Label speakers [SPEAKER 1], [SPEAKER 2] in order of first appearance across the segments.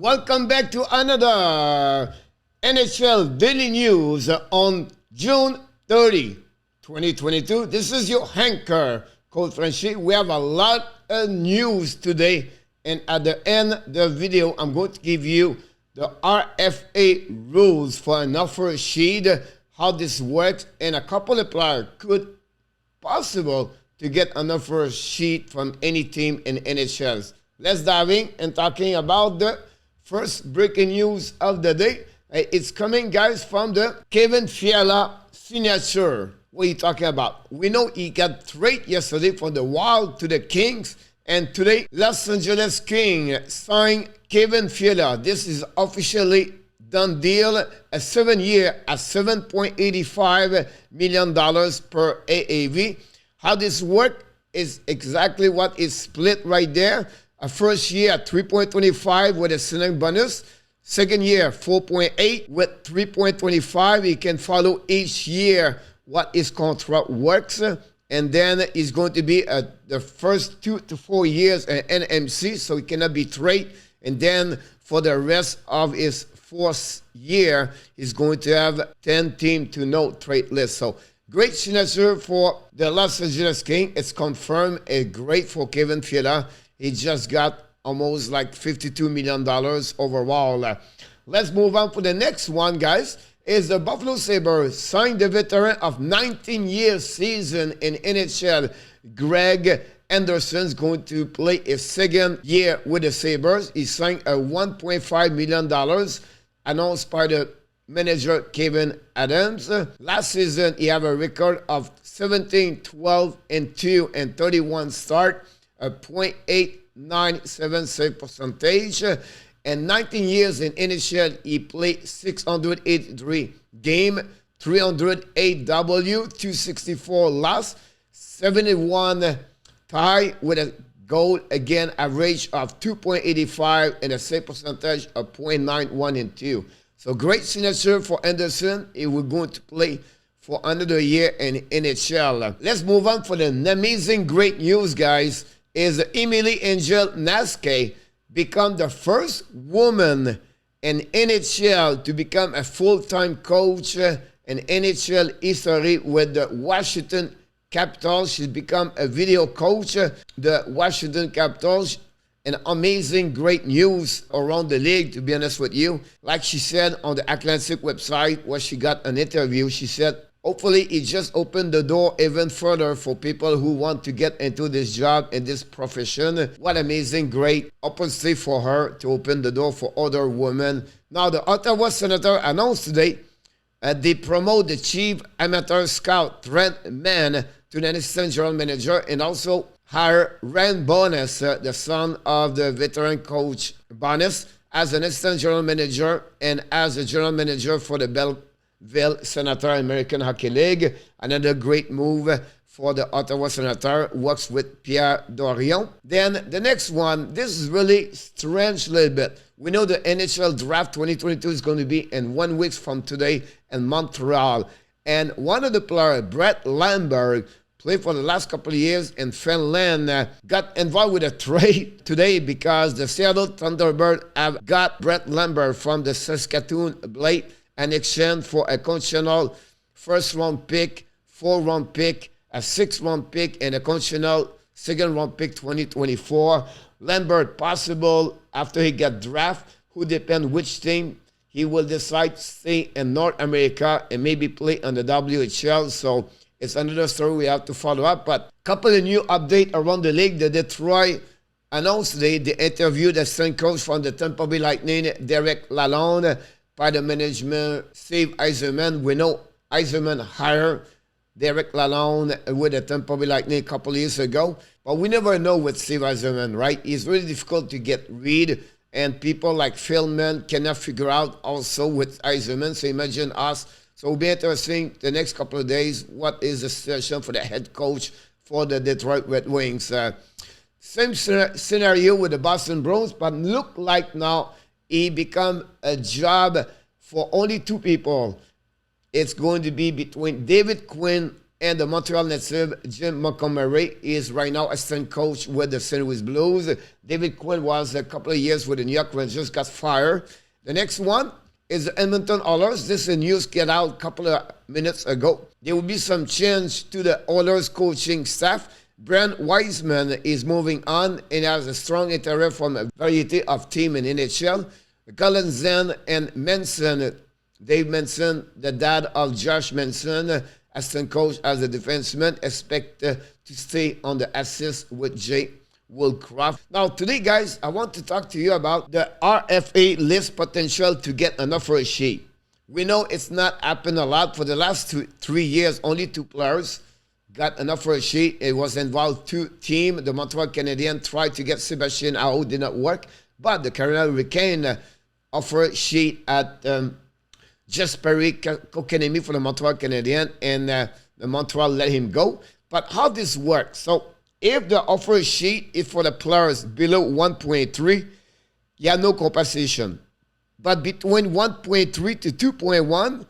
[SPEAKER 1] Welcome back to another NHL Daily News on June 30, 2022. This is your anchor, Coach Frenchy. We have a lot of news today, and at the end of the video, I'm going to give you the RFA rules for an offer sheet, how this works, and a couple of players could possible to get an offer sheet from any team in NHL. Let's dive in and talking about the first breaking news of the day. It's coming, guys, from the Kevin Feiler signature. What are you talking about? We know he got traded yesterday from the Wild to the Kings, and today Los Angeles Kings signed Kevin Feiler. This is officially done deal, a 7-year at $7.85 million per AAV. How this works is exactly what is split right there. A first year at 3.25 with a signing bonus. Second year, 4.8 with 3.25. He can follow each year what his contract works. And then it's going to be the first 2 to 4 years at NMC, so he cannot be traded. And then for the rest of his fourth year, he's going to have 10 team to no trade list. So great signature for the Los Angeles Kings. It's confirmed. It's great for Kevin Feiler. He just got almost like $52 million overall. Let's move on for the next one, guys. Is the Buffalo Sabres signed the veteran of 19-year season in NHL, Greg Anderson's going to play his second year with the Sabres. He signed a $1.5 million announced by the manager Kevin Adams. Last season, he had a record of 17, 12, and 2 and 31 start, a .897 save percentage. And 19 years in NHL, he played 683 game, 308 W, 264 loss, 71 tie with a goal again average of 2.85 and a save percentage of .91 and 2. So great signature for Anderson. He will going to play for another year in NHL. Let's move on for the amazing great news, guys. Is Emily Angel Naske become the first woman in NHL to become a full-time coach in NHL history with the Washington Capitals. She's become a video coach. The Washington Capitals, an amazing, great news around the league, to be honest with you. Like she said on the Atlantic website where she got an interview, she said, hopefully it just opened the door even further for people who want to get into this job and this profession. What amazing, great opportunity for her to open the door for other women. Now, the Ottawa Senator announced today they promote the chief amateur scout, Trent Mann, to the assistant general manager, and also hire Rand Bonus, the son of the veteran coach Bonus, as an assistant general manager and as a general manager for the Belleville Senator American Hockey League. Another great move for the Ottawa Senator, works with Pierre Dorion. Then the next one, this is really strange a little bit. We know the NHL Draft 2022 is going to be in 1 week from today in Montreal. And one of the players, Brett Lambert, played for the last couple of years in Finland, got involved with a trade today because the Seattle Thunderbirds have got Brett Lambert from the Saskatoon Blade in exchange for a conditional first-round pick, 4th-round pick, a 6th-round pick, and a conditional 2nd-round pick 2024. Lambert, possible after he got drafted, who depend which team he will decide to stay in North America and maybe play on the WHL. So it's another story we have to follow up. But a couple of new updates around the league. The Detroit announced today they interviewed the assistant coach from the Tampa Bay Lightning, Derek Lalonde, by the management, Steve Yzerman. We know Yzerman hired Derek Lalonde with the Tampa Bay Lightning a couple of years ago. But we never know with Steve Yzerman, right? It's really difficult to get read. And people like Philman cannot figure out also with Yzerman. So imagine us. So it'll be interesting the next couple of days. What is the situation for the head coach for the Detroit Red Wings? Same scenario with the Boston Bruins, but look like now it become a job for only 2 people. It's going to be between David Quinn And the Montreal native Jim Montgomery is right now assistant coach with the St. Louis Blues. David Quinn was a couple of years with the New York Rangers, got fired. The next one is the Edmonton Oilers. This is news get out a couple of minutes ago. There will be some change to the Oilers coaching staff. Brent Wiseman is moving on and has a strong interest from a variety of teams in NHL. Colin Zen and Manson, Dave Manson, the dad of Josh Manson, assistant coach as a defenseman, expect to stay on the assist with Jay Woolcroft. Now, today, guys, I want to talk to you about the RFA list potential to get an offer sheet. We know it's not happened a lot. For the last 3 years, only 2 players got an offer sheet. It was involved 2 teams. The Montreal Canadiens tried to get Sebastian Aho, did not work. But the Carolina Hurricanes offer sheet at Jesperi Kotkaniemi for the Montreal Canadiens, and the Montreal let him go. But how this works? So if the offer sheet is for the players below 1.3, you have no compensation. But between 1.3 to 2.1,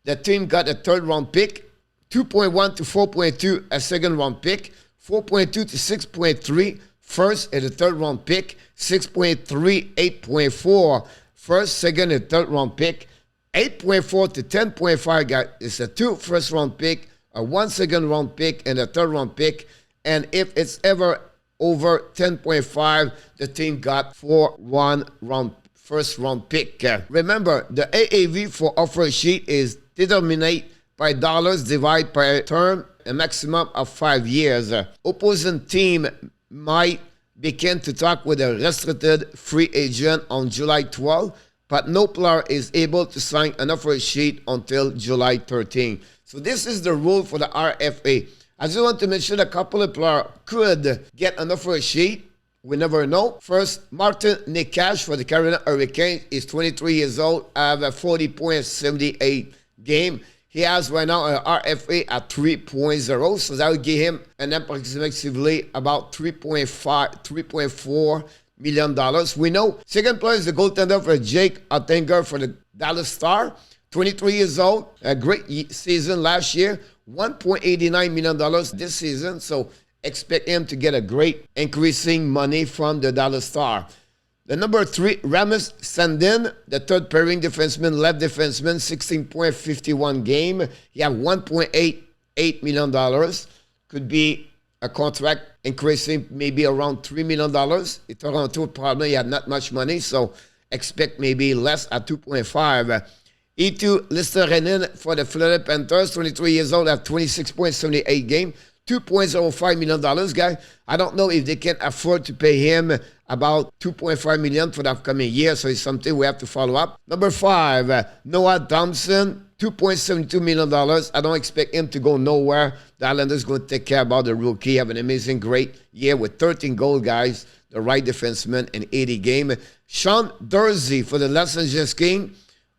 [SPEAKER 1] the team got a 3rd round pick, 2.1 to 4.2, a 2nd round pick, 4.2 to 6.3, first and a 3rd round pick, 6.3, 8.4, first, 2nd, and 3rd round pick. 8.4 to 10.5 guys is a 2 first round pick, a 1 second round pick, and a 3rd round pick. And if it's ever over 10.5, the team got 4 first round pick. Remember, the AAV for offer sheet is determined by dollars divided by term, a maximum of 5 years. Opposing team might begin to talk with a restricted free agent on July 12th. But no player is able to sign an offer sheet until July 13. So this is the rule for the RFA. I just want to mention a couple of players could get an offer sheet. We never know. First, Martin Necas for the Carolina Hurricanes is 23 years old, have a 40.78 game. He has right now an RFA at 3.0, so that would give him an approximately about $3.4 million. We know second player is the goaltender for Jake Oettinger for the Dallas Stars, 23 years old, a great season last year, $1.89 million this season, so expect him to get a great increasing money from the Dallas Stars. The number 3, Rasmus Sandin, the 3rd pairing defenseman, left defenseman, 16.51 game. He have $1.88 million. Could be a contract increasing maybe around $3 million. In Toronto, probably had not much money, so expect maybe less at 2.5. E2 Listerinen for the Philadelphia Panthers, 23 years old, have 26.78 game, $2.05 million, guy. I don't know if they can afford to pay him about $2.5 million for the upcoming year, so it's something we have to follow up. Number 5, Noah Thompson, $2.72 million. I don't expect him to go nowhere. The Islanders going to take care about the rookie. Have an amazing, great year with 13 goals, guys. The right defenseman in 80 games. Sean Durzi for the Los Angeles Kings.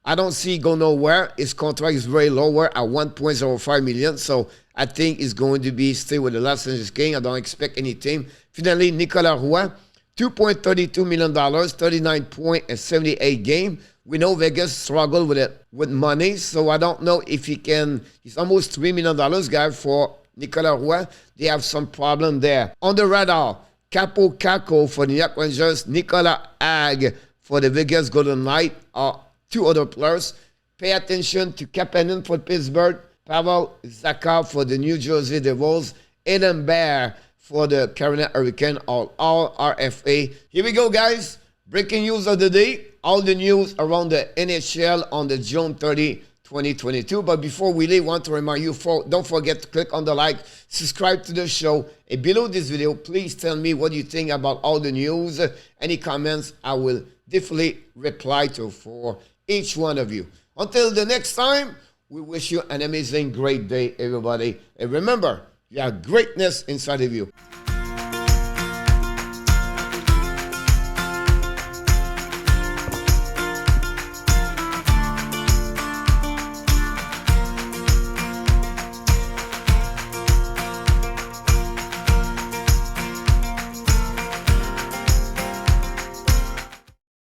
[SPEAKER 1] I don't see go nowhere. His contract is very lower at $1.05 million. So I think he's going to be stay with the Los Angeles Kings. I don't expect any team. Finally, Nicolas Roy, $2.32 million, 39.78 game. We know Vegas struggle with it with money, so I don't know if he can. He's almost $3 million guy for Nicolas Roy. They have some problem there. On the radar, Capo Caco for the New York Rangers, Nicolas Ag for the Vegas Golden Knights are 2 other players. Pay attention to Kapanen for Pittsburgh, Pavel Zacha for the New Jersey Devils, Eden Bear for the Carolina Hurricanes, all RFA. Here we go, guys. Breaking news of the day. All the news around the NHL on the June 30, 2022. But before we leave, I want to remind you, don't forget to click on the like, subscribe to the show. And below this video, please tell me what you think about all the news. Any comments, I will definitely reply to for each one of you. Until the next time, we wish you an amazing, great day, everybody. And remember, you have greatness inside of you.